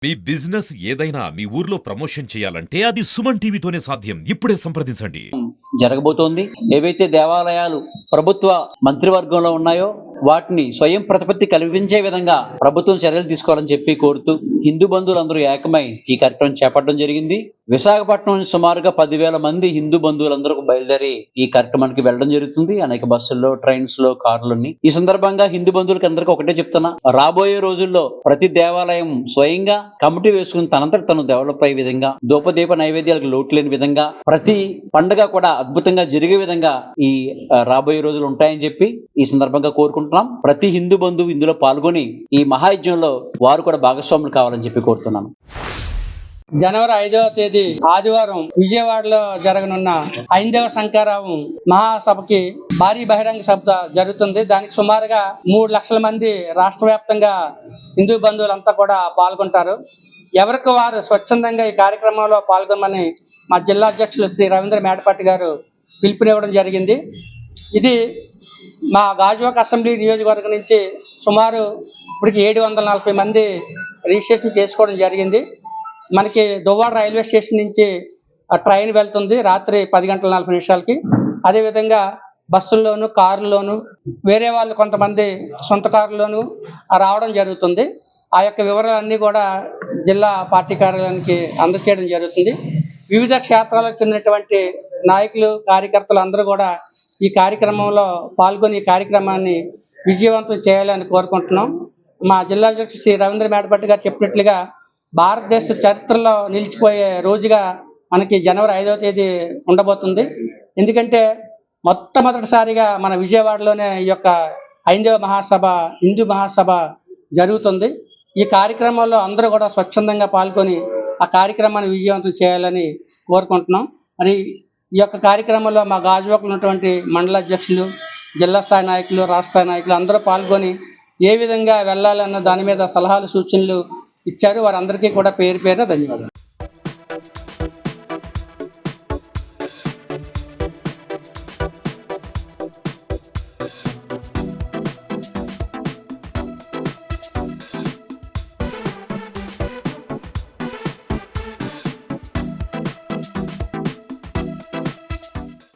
మీ business ఏదైనా మీ ఊర్లో promotion చేయాలంటే అది సుమన్ టీవీతోనే సాధ్యం. ఇప్పుడే సంప్రదించండి. జరగబోతోంది. ఏవైతే దేవాలయాలు ప్రభుత్వ మంత్రివర్గంలో ఉన్నాయో వాటిని స్వయం ప్రతిపత్తి కల్పించే విధంగా ప్రభుత్వం చర్యలు తీసుకోవాలని చెప్పి కోరుతూ హిందూ బంధువులందరూ ఏకమై ఈ కార్యక్రమం చేపట్టడం జరిగింది. విశాఖపట్నం నుంచి సుమారుగా 10,000 మంది హిందూ బంధువులందరూ బయలుదేరి ఈ కార్యక్రమానికి వెళ్ళడం జరుగుతుంది. అనేక బస్సుల్లో, ట్రైన్స్ లో, కార్లని. ఈ సందర్భంగా హిందూ బంధువులకి అందరికీ ఒకటే చెప్తున్నా, రాబోయే రోజుల్లో ప్రతి దేవాలయం స్వయంగా కమిటీ వేసుకుని తనంతట తను డెవలప్ అయ్యే విధంగా, దూపదీప నైవేద్యాలకు లోటు లేని విధంగా, ప్రతి పండుగ కూడా అద్భుతంగా జరిగే విధంగా ఈ రాబోయే రోజులు ఉంటాయని చెప్పి ఈ సందర్భంగా కోరుకుంటున్నాం. ప్రతి హిందూ బంధువు ఇందులో పాల్గొని ఈ మహాయజ్ఞంలో వారు కూడా భాగస్వాములు కావాలని చెప్పి కోరుతున్నాను. జనవరి 5వ తేదీ ఆదివారం విజయవాడలో జరగనున్న హైందవ శంకరావం మహాసభకి భారీ బహిరంగ సభ జరుగుతుంది. దానికి సుమారుగా 3 లక్షల మంది రాష్ట్ర వ్యాప్తంగా హిందూ బంధువులంతా కూడా పాల్గొంటారు. ఎవరికి వారు స్వచ్ఛందంగా ఈ కార్యక్రమంలో పాల్గొనమని మా జిల్లా అధ్యక్షులు శ్రీ రవీంద్ర మేడపాటి గారు పిలుపునివ్వడం జరిగింది. ఇది మా గాజువాక అసెంబ్లీ నియోజకవర్గం నుంచి సుమారు ఇప్పటికి 740 మంది రిజిస్ట్రేషన్ చేసుకోవడం జరిగింది. మనకి దువ్వాడ రైల్వే స్టేషన్ నుంచి ట్రైన్ వెళ్తుంది రాత్రి 10:40 అదేవిధంగా బస్సుల్లోను, కారుల్లోను, వేరే వాళ్ళు కొంతమంది సొంత కారుల్లోనూ రావడం జరుగుతుంది. ఆ యొక్క వివరాలన్నీ కూడా జిల్లా పార్టీ కార్యాలయానికి అందజేయడం జరుగుతుంది. వివిధ క్షేత్రాలకు చెందినటువంటి నాయకులు, కార్యకర్తలు అందరూ కూడా ఈ కార్యక్రమంలో పాల్గొని ఈ కార్యక్రమాన్ని విజయవంతం చేయాలని కోరుకుంటున్నాం. మా జిల్లా అధ్యక్షుడు శ్రీ రవీంద్ర మేడపాటి గారు చెప్పినట్లుగా భారతదేశ చరిత్రలో నిలిచిపోయే రోజుగా మనకి జనవరి 5వ తేదీ ఉండబోతుంది. ఎందుకంటే మొట్టమొదటిసారిగా మన విజయవాడలోనే ఈ యొక్క హైందవ మహాసభ, హిందూ మహాసభ జరుగుతుంది. ఈ కార్యక్రమంలో అందరూ కూడా స్వచ్ఛందంగా పాల్గొని ఆ కార్యక్రమాన్ని విజయవంతం చేయాలని కోరుకుంటున్నాం. మరి ఈ యొక్క కార్యక్రమంలో మా గాజువాకలో ఉన్నటువంటి మండల అధ్యక్షులు, జిల్లా స్థాయి నాయకులు, రాష్ట్ర స్థాయి నాయకులు అందరూ పాల్గొని ఏ విధంగా వెళ్ళాలన్న దాని మీద సలహాలు, సూచనలు ఇచ్చారు. వారందరికీ కూడా పేరు పేరున ధన్యవాదాలు.